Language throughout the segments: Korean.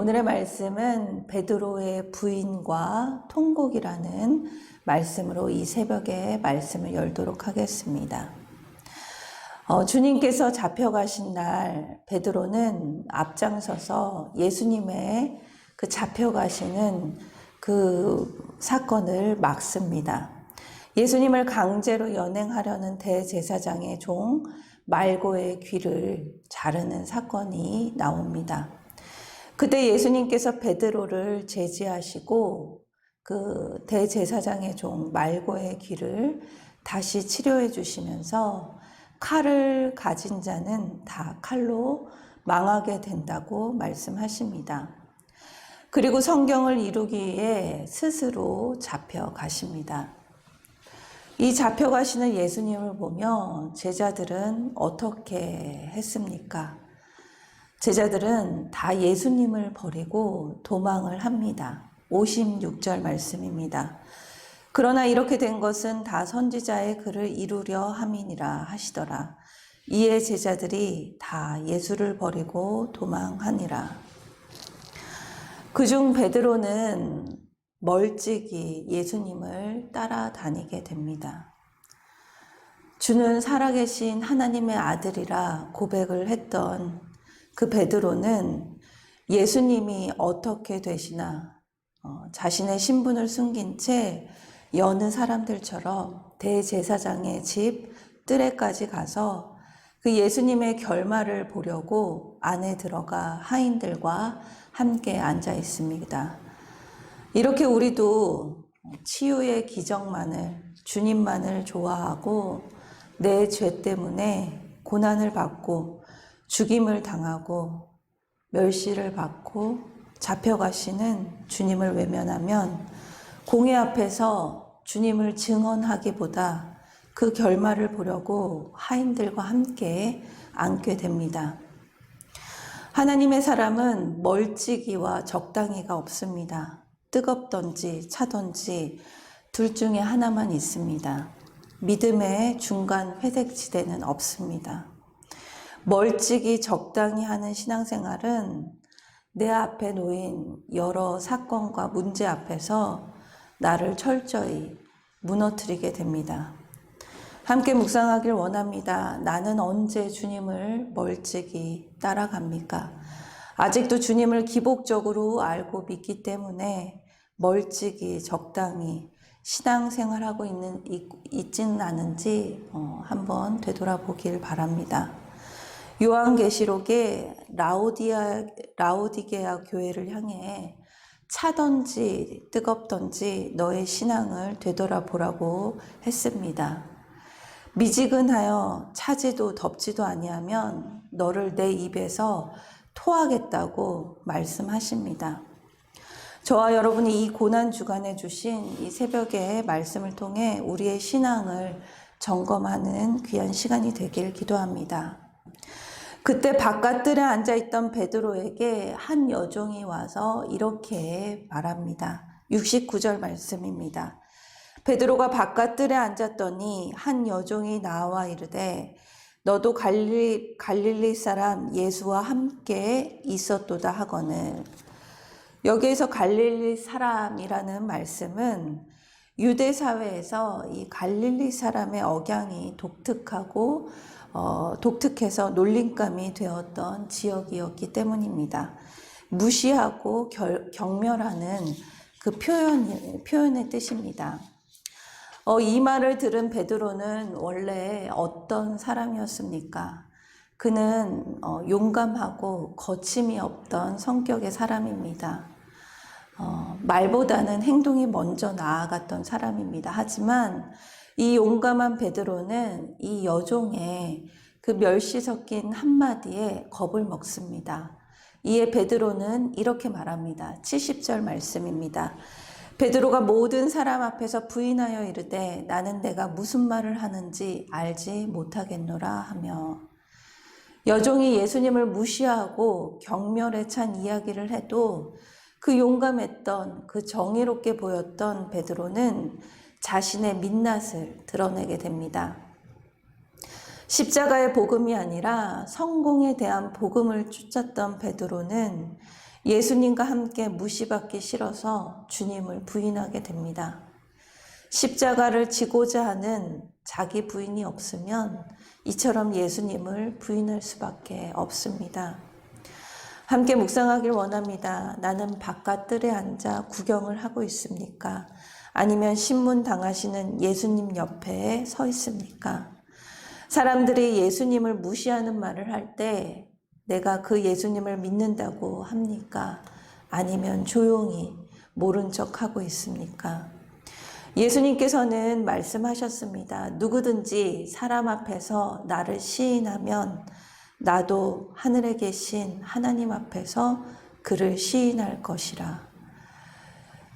오늘의 말씀은 베드로의 부인과 통곡이라는 말씀으로 이 새벽에 말씀을 열도록 하겠습니다. 주님께서 잡혀가신 날 베드로는 앞장서서 예수님의 그 잡혀가시는 그 사건을 막습니다. 예수님을 강제로 연행하려는 대제사장의 종 말고의 귀를 자르는 사건이 나옵니다. 그때 예수님께서 베드로를 제지하시고 그 대제사장의 종 말고의 귀를 다시 치료해 주시면서 칼을 가진 자는 다 칼로 망하게 된다고 말씀하십니다. 그리고 성경을 이루기 위해 스스로 잡혀가십니다. 이 잡혀가시는 예수님을 보며 제자들은 어떻게 했습니까? 제자들은 다 예수님을 버리고 도망을 합니다. 56절 말씀입니다. 그러나 이렇게 된 것은 다 선지자의 글을 이루려 함이니라 하시더라. 이에 제자들이 다 예수를 버리고 도망하니라. 그중 베드로는 멀찍이 예수님을 따라다니게 됩니다. 주는 살아계신 하나님의 아들이라 고백을 했던 그 베드로는 예수님이 어떻게 되시나 자신의 신분을 숨긴 채 여느 사람들처럼 대제사장의 집 뜰에까지 가서 그 예수님의 결말을 보려고 안에 들어가 하인들과 함께 앉아 있습니다. 이렇게 우리도 치유의 기적만을, 주님만을 좋아하고 내 죄 때문에 고난을 받고 죽임을 당하고 멸시를 받고 잡혀가시는 주님을 외면하면 공회 앞에서 주님을 증언하기보다 그 결말을 보려고 하인들과 함께 앉게 됩니다. 하나님의 사람은 멀찍이와 적당히가 없습니다. 뜨겁던지 차던지 둘 중에 하나만 있습니다. 믿음의 중간 회색지대는 없습니다. 멀찍이 적당히 하는 신앙생활은 내 앞에 놓인 여러 사건과 문제 앞에서 나를 철저히 무너뜨리게 됩니다. 함께 묵상하길 원합니다. 나는 언제 주님을 멀찍이 따라갑니까? 아직도 주님을 기복적으로 알고 믿기 때문에 멀찍이 적당히 신앙생활하고 있지는 않은지 한번 되돌아보길 바랍니다. 요한계시록에 라오디게아 교회를 향해 차던지 뜨겁던지 너의 신앙을 되돌아보라고 했습니다. 미지근하여 차지도 덥지도 아니하면 너를 내 입에서 토하겠다고 말씀하십니다. 저와 여러분이 이 고난 주간에 주신 이 새벽의 말씀을 통해 우리의 신앙을 점검하는 귀한 시간이 되길 기도합니다. 그때 바깥들에 앉아있던 베드로에게 한 여종이 와서 이렇게 말합니다. 69절 말씀입니다. 베드로가 바깥들에 앉았더니 한 여종이 나와 이르되 너도 갈릴리 사람 예수와 함께 있었도다 하거늘. 여기에서 갈릴리 사람이라는 말씀은 유대 사회에서 이 갈릴리 사람의 억양이 독특해서 놀림감이 되었던 지역이었기 때문입니다. 무시하고 경멸하는 그 표현의 뜻입니다. 이 말을 들은 베드로는 원래 어떤 사람이었습니까? 그는 용감하고 거침이 없던 성격의 사람입니다. 말보다는 행동이 먼저 나아갔던 사람입니다. 하지만 이 용감한 베드로는 이 여종의 그 멸시 섞인 한마디에 겁을 먹습니다. 이에 베드로는 이렇게 말합니다. 70절 말씀입니다. 베드로가 모든 사람 앞에서 부인하여 이르되 나는 내가 무슨 말을 하는지 알지 못하겠노라 하며, 여종이 예수님을 무시하고 경멸에 찬 이야기를 해도 그 용감했던, 그 정의롭게 보였던 베드로는 자신의 민낯을 드러내게 됩니다. 십자가의 복음이 아니라 성공에 대한 복음을 쫓았던 베드로는 예수님과 함께 무시받기 싫어서 주님을 부인하게 됩니다. 십자가를 지고자 하는 자기 부인이 없으면 이처럼 예수님을 부인할 수밖에 없습니다. 함께 묵상하길 원합니다. 나는 바깥 뜰에 앉아 구경을 하고 있습니까? 아니면 신문 당하시는 예수님 옆에 서 있습니까? 사람들이 예수님을 무시하는 말을 할 때 내가 그 예수님을 믿는다고 합니까? 아니면 조용히 모른 척 하고 있습니까? 예수님께서는 말씀하셨습니다. 누구든지 사람 앞에서 나를 시인하면 나도 하늘에 계신 하나님 앞에서 그를 시인할 것이라.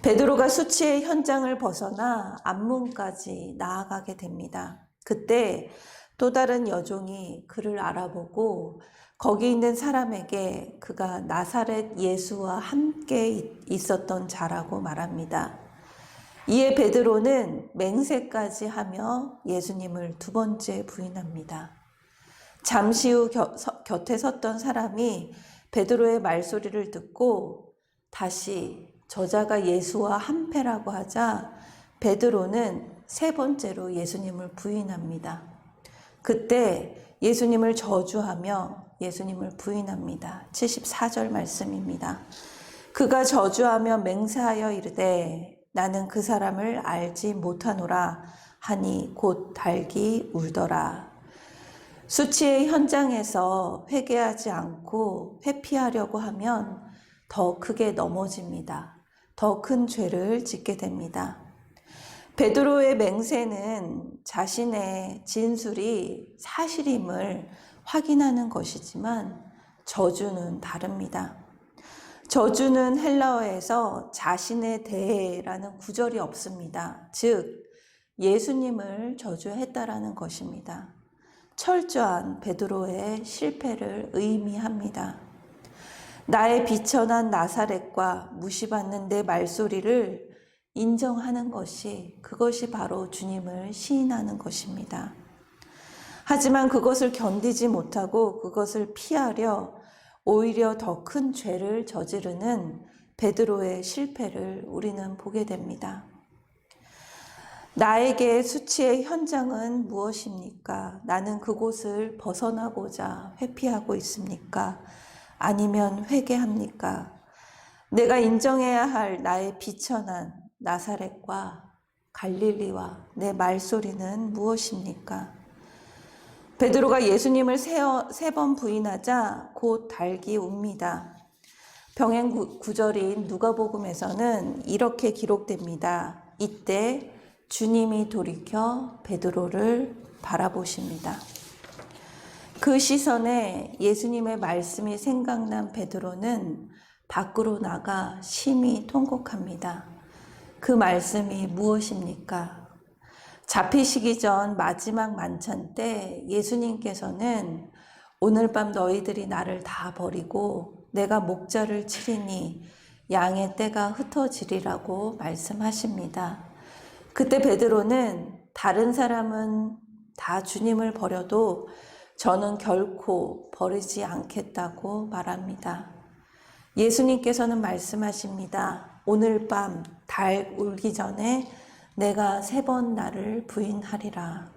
베드로가 수치의 현장을 벗어나 앞문까지 나아가게 됩니다. 그때 또 다른 여종이 그를 알아보고 거기 있는 사람에게 그가 나사렛 예수와 함께 있었던 자라고 말합니다. 이에 베드로는 맹세까지 하며 예수님을 두 번째 부인합니다. 잠시 후 곁에 섰던 사람이 베드로의 말소리를 듣고 다시 저자가 예수와 한패라고 하자 베드로는 세 번째로 예수님을 부인합니다. 그때 예수님을 저주하며 예수님을 부인합니다. 74절 말씀입니다. 그가 저주하며 맹세하여 이르되 나는 그 사람을 알지 못하노라 하니 곧 달기 울더라. 수치의 현장에서 회개하지 않고 회피하려고 하면 더 크게 넘어집니다. 더 큰 죄를 짓게 됩니다. 베드로의 맹세는 자신의 진술이 사실임을 확인하는 것이지만 저주는 다릅니다. 저주는 헬라어에서 자신에 대해라는 구절이 없습니다. 즉 예수님을 저주했다라는 것입니다. 철저한 베드로의 실패를 의미합니다. 나의 비천한 나사렛과 무시받는 내 말소리를 인정하는 것이 그것이 바로 주님을 시인하는 것입니다. 하지만 그것을 견디지 못하고 그것을 피하려 오히려 더 큰 죄를 저지르는 베드로의 실패를 우리는 보게 됩니다. 나에게 수치의 현장은 무엇입니까? 나는 그곳을 벗어나고자 회피하고 있습니까? 아니면 회개합니까? 내가 인정해야 할 나의 비천한 나사렛과 갈릴리와 내 말소리는 무엇입니까? 베드로가 예수님을 세 번 부인하자 곧 달기 웁니다. 병행 구절인 누가복음에서는 이렇게 기록됩니다. 이때 주님이 돌이켜 베드로를 바라보십니다. 그 시선에 예수님의 말씀이 생각난 베드로는 밖으로 나가 심히 통곡합니다. 그 말씀이 무엇입니까? 잡히시기 전 마지막 만찬 때 예수님께서는 오늘 밤 너희들이 나를 다 버리고 내가 목자를 치리니 양의 떼가 흩어지리라고 말씀하십니다. 그때 베드로는 다른 사람은 다 주님을 버려도 저는 결코 버리지 않겠다고 말합니다. 예수님께서는 말씀하십니다. 오늘 밤 달 울기 전에 내가 세 번 나를 부인하리라.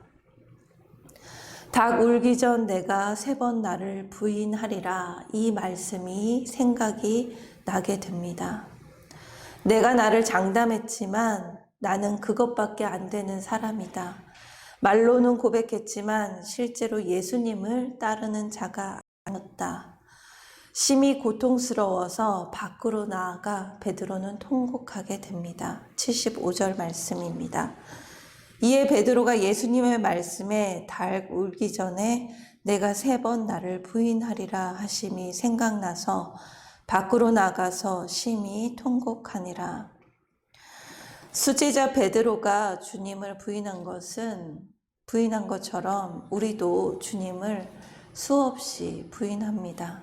닭 울기 전 내가 세 번 나를 부인하리라. 이 말씀이 생각이 나게 됩니다. 내가 나를 장담했지만 나는 그것밖에 안 되는 사람이다. 말로는 고백했지만 실제로 예수님을 따르는 자가 아니었다. 심히 고통스러워서 밖으로 나아가 베드로는 통곡하게 됩니다. 75절 말씀입니다. 이에 베드로가 예수님의 말씀에 달 울기 전에 내가 세 번 나를 부인하리라 하심이 생각나서 밖으로 나가서 심히 통곡하니라. 수제자 베드로가 주님을 부인한 것처럼 우리도 주님을 수없이 부인합니다.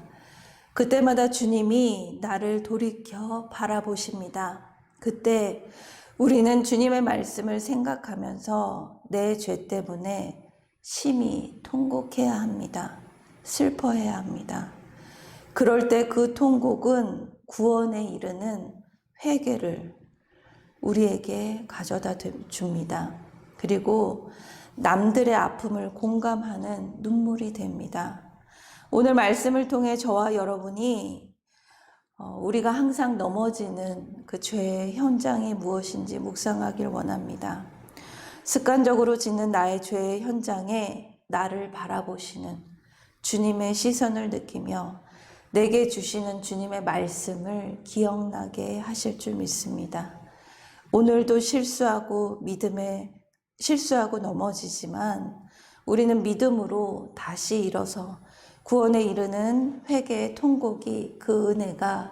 그때마다 주님이 나를 돌이켜 바라보십니다. 그때 우리는 주님의 말씀을 생각하면서 내 죄 때문에 심히 통곡해야 합니다. 슬퍼해야 합니다. 그럴 때 그 통곡은 구원에 이르는 회개를 우리에게 가져다 줍니다. 그리고 남들의 아픔을 공감하는 눈물이 됩니다. 오늘 말씀을 통해 저와 여러분이 우리가 항상 넘어지는 그 죄의 현장이 무엇인지 묵상하길 원합니다. 습관적으로 짓는 나의 죄의 현장에 나를 바라보시는 주님의 시선을 느끼며 내게 주시는 주님의 말씀을 기억나게 하실 줄 믿습니다. 오늘도 실수하고 넘어지지만 우리는 믿음으로 다시 일어서 구원에 이르는 회개의 통곡이 그 은혜가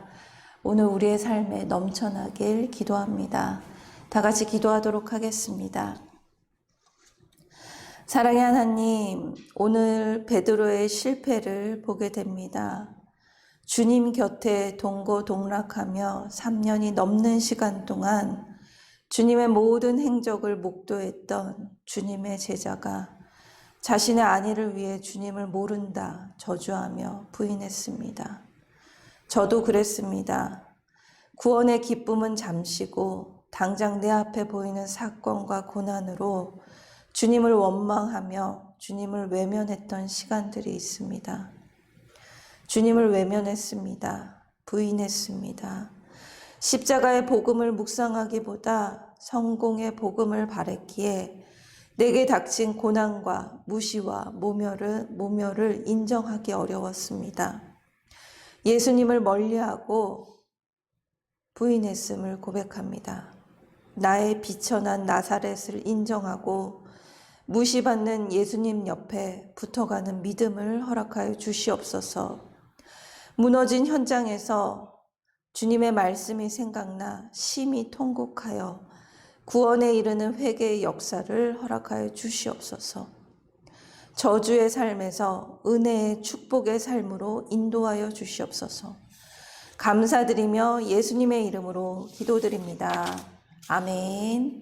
오늘 우리의 삶에 넘쳐나길 기도합니다. 다 같이 기도하도록 하겠습니다. 사랑의 하나님, 오늘 베드로의 실패를 보게 됩니다. 주님 곁에 동고동락하며 3년이 넘는 시간 동안 주님의 모든 행적을 목도했던 주님의 제자가 자신의 안위를 위해 주님을 모른다 저주하며 부인했습니다. 저도 그랬습니다. 구원의 기쁨은 잠시고 당장 내 앞에 보이는 사건과 고난으로 주님을 원망하며 주님을 외면했던 시간들이 있습니다. 주님을 외면했습니다. 부인했습니다. 십자가의 복음을 묵상하기보다 성공의 복음을 바랬기에 내게 닥친 고난과 무시와 모멸을 인정하기 어려웠습니다. 예수님을 멀리하고 부인했음을 고백합니다. 나의 비천한 나사렛을 인정하고 무시받는 예수님 옆에 붙어가는 믿음을 허락하여 주시옵소서. 무너진 현장에서 주님의 말씀이 생각나 심히 통곡하여 구원에 이르는 회개의 역사를 허락하여 주시옵소서. 저주의 삶에서 은혜의 축복의 삶으로 인도하여 주시옵소서. 감사드리며 예수님의 이름으로 기도드립니다. 아멘.